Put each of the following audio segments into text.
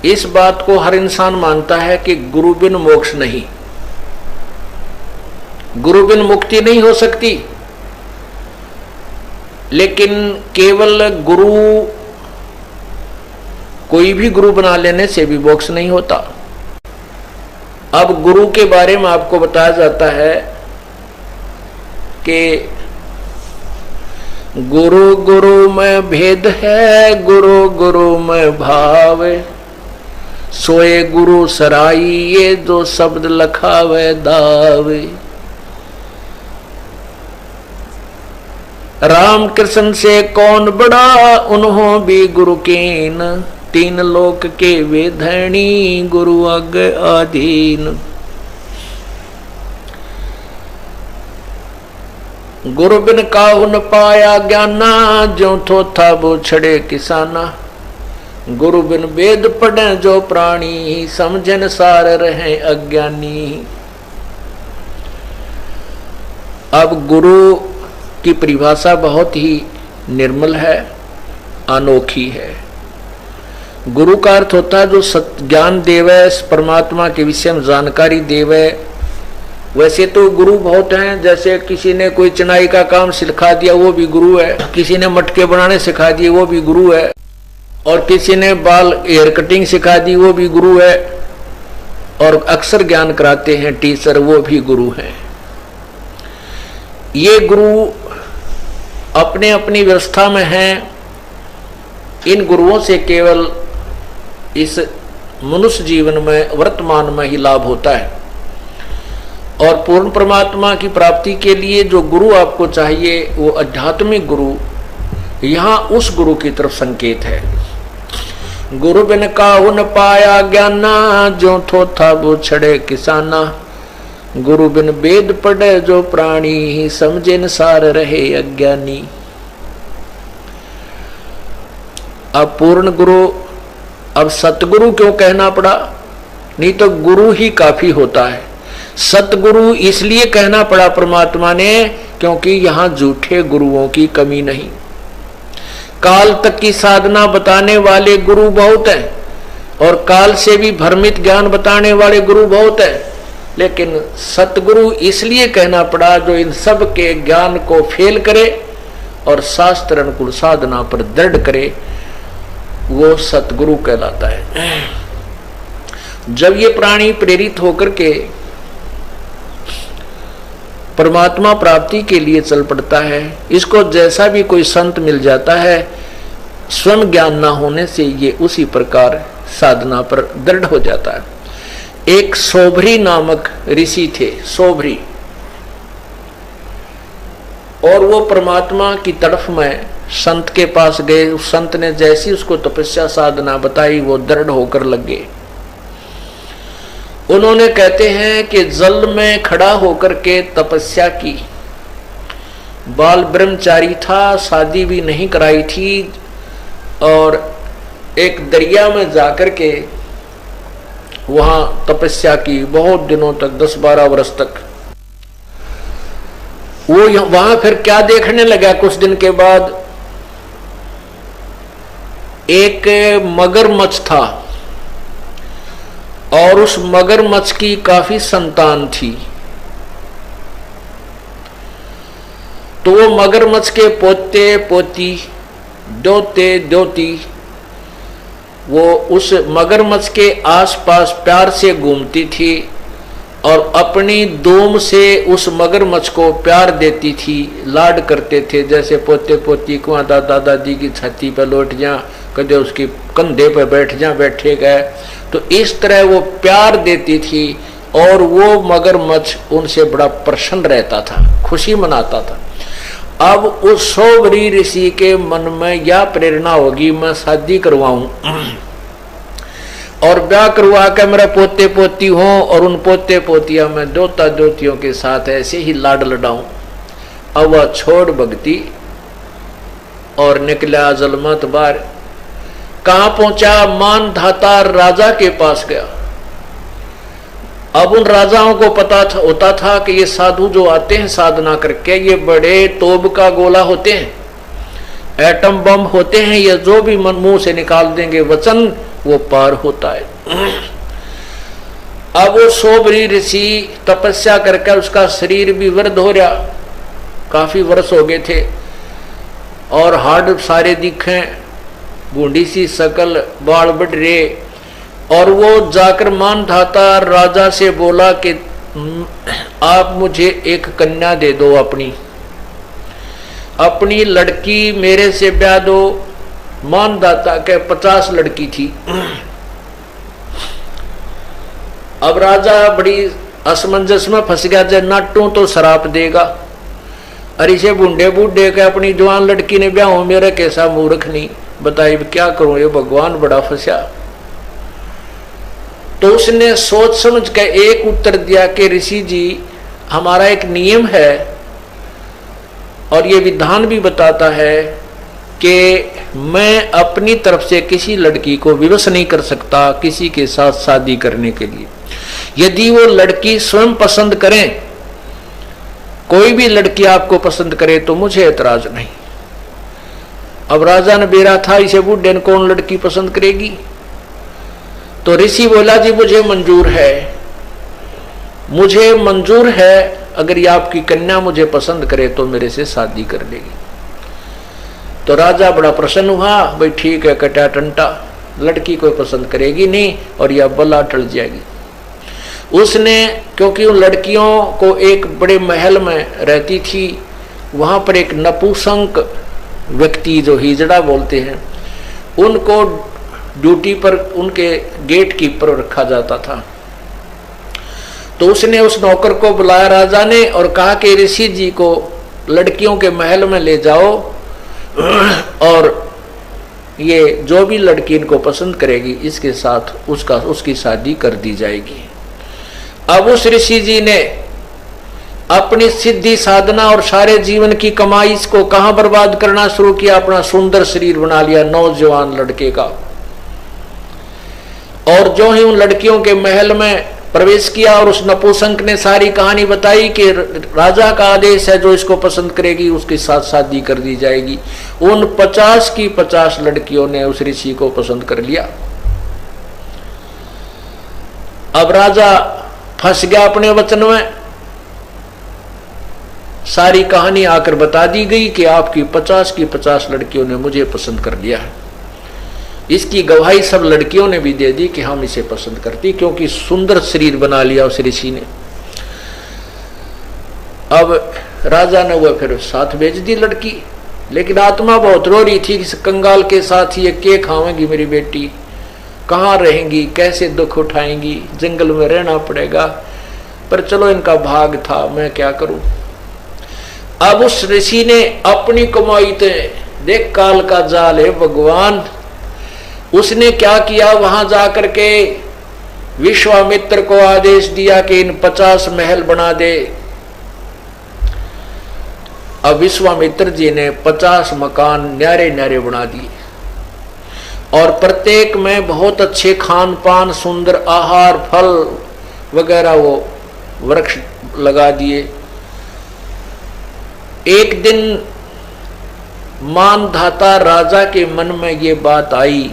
इस बात को हर इंसान मानता है कि गुरु बिन मोक्ष नहीं, गुरु बिन मुक्ति नहीं हो सकती। लेकिन केवल गुरु, कोई भी गुरु बना लेने से भी मोक्ष नहीं होता। अब गुरु के बारे में आपको बताया जाता है कि गुरु गुरु में भेद है, गुरु गुरु में भाव, सोए गुरु सराई ये जो शब्द लखावे दावे। राम कृष्ण से कौन बड़ा उन्हों भी गुरु कीन, तीन लोक के वे धनी गुरु अग अधीन। गुरु बिन काहु न पाया ज्ञाना, जो थो था वो छड़े किसाना। गुरु बिन वेद पढ़े जो प्राणी, समझन सार रहे अज्ञानी। अब गुरु की परिभाषा बहुत ही निर्मल है, अनोखी है। गुरु का अर्थ होता है जो ज्ञान देवे, परमात्मा के विषय में जानकारी देवे। वैसे तो गुरु बहुत हैं, जैसे किसी ने कोई चिनाई का काम सिखा दिया वो भी गुरु है, किसी ने मटके बनाने सिखा दिए वो भी गुरु है, और किसी ने बाल हेयर कटिंग सिखा दी वो भी गुरु है, और अक्सर ज्ञान कराते हैं टीचर वो भी गुरु हैं। ये गुरु अपने अपनी व्यवस्था में हैं। इन गुरुओं से केवल इस मनुष्य जीवन में वर्तमान में ही लाभ होता है, और पूर्ण परमात्मा की प्राप्ति के लिए जो गुरु आपको चाहिए वो आध्यात्मिक गुरु, यहाँ उस गुरु की तरफ संकेत है। गुरु बिन काहु न पाया ज्ञाना, जो थो था वो छड़े किसाना। गुरु बिन वेद पढ़े जो प्राणी, समझे न सार रहे अज्ञानी। अब पूर्ण गुरु, अब सतगुरु क्यों कहना पड़ा? नहीं तो गुरु ही काफी होता है। सतगुरु इसलिए कहना पड़ा परमात्मा ने क्योंकि यहाँ झूठे गुरुओं की कमी नहीं। काल तक की साधना बताने वाले गुरु बहुत हैं, और काल से भी भ्रमित ज्ञान बताने वाले गुरु बहुत हैं, लेकिन सतगुरु इसलिए कहना पड़ा जो इन सब के ज्ञान को फेल करे और शास्त्र अनुकूल साधना पर दृढ़ करे, वो सतगुरु कहलाता है। जब ये प्राणी प्रेरित होकर के परमात्मा प्राप्ति के लिए चल पड़ता है, इसको जैसा भी कोई संत मिल जाता है, स्वयं ज्ञान ना होने से ये उसी प्रकार साधना पर दृढ़ हो जाता है। एक सोभरी नामक ऋषि थे, सोभरी, और वो परमात्मा की तरफ में संत के पास गए। उस संत ने जैसी उसको तपस्या साधना बताई वो दृढ़ होकर लग गए। उन्होंने कहते हैं कि जल में खड़ा होकर के तपस्या की। बाल ब्रह्मचारी था, शादी भी नहीं कराई थी, और एक दरिया में जाकर के वहां तपस्या की बहुत दिनों तक, 10-12 वर्ष तक। वो वहां फिर क्या देखने लगा, कुछ दिन के बाद एक मगरमच्छ था, और उस मगरमच्छ की काफी संतान थी। तो वो मगरमच्छ के पोते पोती, दोते दोती, वो उस मगरमच्छ के आसपास प्यार से घूमती थी और अपनी दोम से उस मगरमच्छ को प्यार देती थी, लाड करते थे। जैसे पोते पोती को दादा दादी की छाती पर लौट जा, कदे उसकी कंधे पर बैठ जा, बैठे गए, तो इस तरह वो प्यार देती थी, और वो मगरमच्छ उनसे बड़ा प्रसन्न रहता था, खुशी मनाता था। अब उस सोभरी ऋषि के मन में यह प्रेरणा होगी, मैं शादी करवाऊं और ब्याह करवा के मेरा पोते पोती हो, और उन पोते पोतिया में दोता दोतियों के साथ ऐसे ही लाड लडाऊं। अब वह छोड़ भक्ति और निकला जलमत बार। कहां पहुंचा? मान धाता राजा के पास गया। अब उन राजाओं को पता होता था कि ये साधु जो आते हैं साधना करके, ये बड़े तोब का गोला होते हैं, एटम बम होते हैं, ये जो भी मन मुंह से निकाल देंगे वचन वो पार होता है। अब वो सोबरी ऋषि तपस्या करके उसका शरीर भी वृद्ध हो रहा, काफी वर्ष हो गए थे और हाड़ सारे दिखे, बूढ़ी सी शकल, बाल बढ़ रहे। और वो जाकर मानधाता राजा से बोला कि आप मुझे एक कन्या दे दो, अपनी लड़की मेरे से ब्याह दो। मानधाता के 50 लड़की थी। अब राजा बड़ी असमंजस में फंस गया, जब नाटू तो शराप देगा, अरे से बूढ़े बूढ़े के अपनी जवान लड़की ने ब्याह हो, मेरा कैसा मूर्ख नहीं, बताइए क्या करूं, ये भगवान बड़ा फंसा। तो उसने सोच समझ के एक उत्तर दिया कि ऋषि जी, हमारा एक नियम है और ये विधान भी बताता है कि मैं अपनी तरफ से किसी लड़की को विवश नहीं कर सकता किसी के साथ शादी करने के लिए। यदि वो लड़की स्वयं पसंद करें, कोई भी लड़की आपको पसंद करे तो मुझे एतराज नहीं। अब राजा ने बेरा था, इसे बूढ़े ने कौन लड़की पसंद करेगी। तो ऋषि बोला जी मुझे मंजूर है, अगर ये आपकी कन्या मुझे पसंद करे तो मेरे से शादी कर लेगी। तो राजा बड़ा प्रसन्न हुआ, भाई ठीक है, कटा टंटा, लड़की कोई पसंद करेगी नहीं और यह बला टल जाएगी। उसने, क्योंकि उन लड़कियों को एक बड़े महल में रहती थी, वहां पर एक नपुंसक व्यक्ति जो हिजड़ा बोलते हैं, उनको ड्यूटी पर उनके गेट कीपर रखा जाता था। तो उसने उस नौकर को बुलाया राजा ने और कहा कि ऋषि जी को लड़कियों के महल में ले जाओ और ये जो भी लड़की इनको पसंद करेगी इसके साथ उसकी शादी कर दी जाएगी। अब उस ऋषि जी ने अपनी सिद्धि साधना और सारे जीवन की कमाई को कहां बर्बाद करना शुरू किया, अपना सुंदर शरीर बना लिया नौजवान लड़के का। और जो ही उन लड़कियों के महल में प्रवेश किया और उस नपुंसक ने सारी कहानी बताई कि राजा का आदेश है, जो इसको पसंद करेगी उसके साथ शादी कर दी जाएगी। उन 50 की 50 लड़कियों ने उस ऋषि को पसंद कर लिया। अब राजा फंस गया अपने वचन में, सारी कहानी आकर बता दी गई कि आपकी 50 की 50 लड़कियों ने मुझे पसंद कर लिया है। इसकी गवाही सब लड़कियों ने भी दे दी कि हम इसे पसंद करती, क्योंकि सुंदर शरीर बना लिया उस ऋषि ने। अब राजा ने वो फिर साथ भेज दी लड़की, लेकिन आत्मा बहुत रो रही थी कि कंगाल के साथ ये के खावेंगी मेरी बेटी, कहाँ रहेंगी, कैसे दुख उठाएंगी, जंगल में रहना पड़ेगा। पर चलो इनका भाग था, मैं क्या करूं। अब उस ऋषि ने अपनी कमाई ते, देख काल का जाल है भगवान, उसने क्या किया, वहां जाकर के विश्वामित्र को आदेश दिया कि इन 50 महल बना दे। अब विश्वामित्र जी ने 50 मकान न्यारे न्यारे बना दिए और प्रत्येक में बहुत अच्छे खान पान, सुंदर आहार, फल वगैरह वो वृक्ष लगा दिए। एक दिन मानधाता राजा के मन में ये बात आई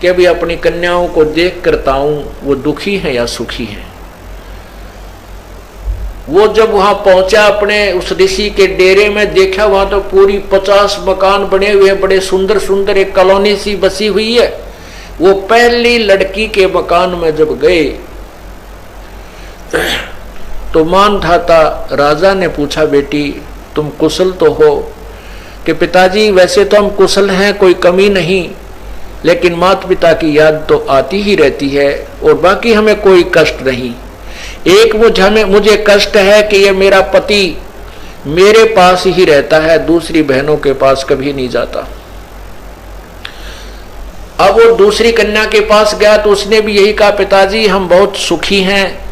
कि अभी अपनी कन्याओं को देख करता हूं वो दुखी हैं या सुखी हैं। वो जब वहां पहुंचा अपने उस ऋषि के डेरे में, देखा वहां तो पूरी 50 मकान बने हुए, बड़े सुंदर सुंदर, एक कॉलोनी सी बसी हुई है। वो पहली लड़की के मकान में जब गए तो मानधाता राजा ने पूछा, बेटी तुम कुशल तो हो? कि पिताजी वैसे तो हम कुशल हैं, कोई कमी नहीं, लेकिन माता पिता की याद तो आती ही रहती है और बाकी हमें कोई कष्ट नहीं। एक मुझे कष्ट है कि ये मेरा पति मेरे पास ही रहता है, दूसरी बहनों के पास कभी नहीं जाता। अब वो दूसरी कन्या के पास गया तो उसने भी यही कहा, पिताजी हम बहुत सुखी हैं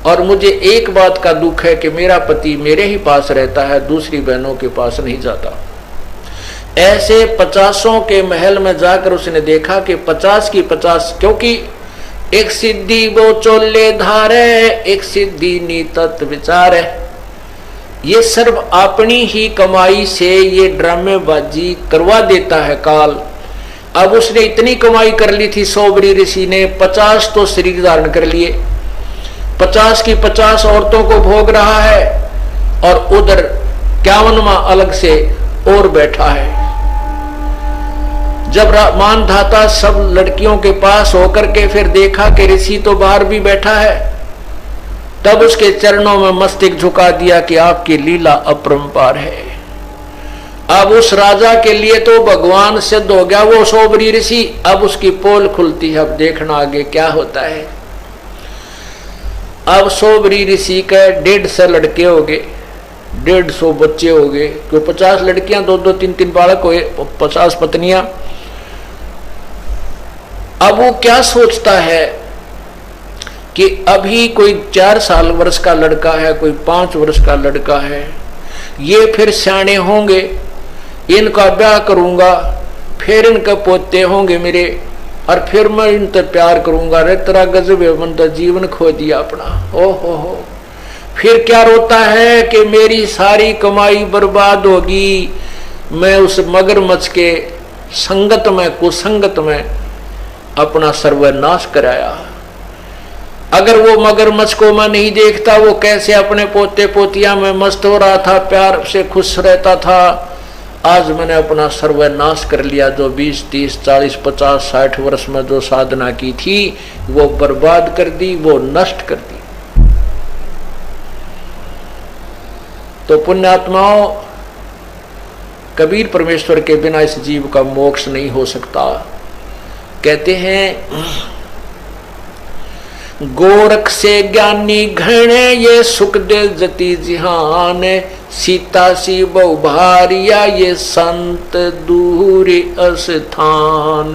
और मुझे एक बात का दुख है कि मेरा पति मेरे ही पास रहता है, दूसरी बहनों के पास नहीं जाता। ऐसे 50 के महल में जाकर उसने देखा कि 50 की 50, क्योंकि एक सिद्धि वो चोले धारे, एक सिद्धि नीतत विचार है, ये सर्व अपनी ही कमाई से ये ड्रामेबाजी करवा देता है काल। अब उसने इतनी कमाई कर ली थी, सोबरी ऋषि ने 50 तो शरीर धारण कर लिए, 50 की 50 औरतों को भोग रहा है, और उधर 51वां अलग से और बैठा है। जब मानधाता सब लड़कियों के पास होकर के फिर देखा कि ऋषि तो बाहर भी बैठा है, तब उसके चरणों में मस्तक झुका दिया कि आपकी लीला अपरंपार है। अब उस राजा के लिए तो भगवान सिद्ध हो गया वो सोबरी ऋषि। अब उसकी पोल खुलती है, अब देखना आगे क्या होता है। अब सोबरी ऋषि के 150 लड़के हो गए, 150 बच्चे हो गए, क्यों 50 लड़कियां, 2-2 3-3 बालक हुए, 50 पत्नियां। अब वो क्या सोचता है कि अभी कोई 4 साल वर्ष का लड़का है, कोई 5 वर्ष का लड़का है, ये फिर सियाने होंगे, इनका ब्याह करूंगा, फिर इनके पोते होंगे मेरे, और फिर मैं इनसे प्यार करूंगा। रे तेरा गजब है, मन तो जीवन खो दिया अपना। ओ हो, फिर क्या रोता है कि मेरी सारी कमाई बर्बाद होगी, मैं उस मगरमच्छ के संगत में, कुसंगत में अपना सर्वनाश कराया। अगर वो मगरमच्छ को मैं नहीं देखता, वो कैसे अपने पोते पोतिया में मस्त हो रहा था, प्यार से खुश रहता था, आज मैंने अपना सर्वनाश कर लिया। जो 20, 30, 40, 50, 60 वर्ष में जो साधना की थी वो बर्बाद कर दी, वो नष्ट कर दी। तो पुण्यात्माओं, कबीर परमेश्वर के बिना इस जीव का मोक्ष नहीं हो सकता। कहते हैं गोरख से ज्ञानी घणे ये सुख दे जति जिहान, सीता सी बहु भारिया ये संत दूरी अस्थान।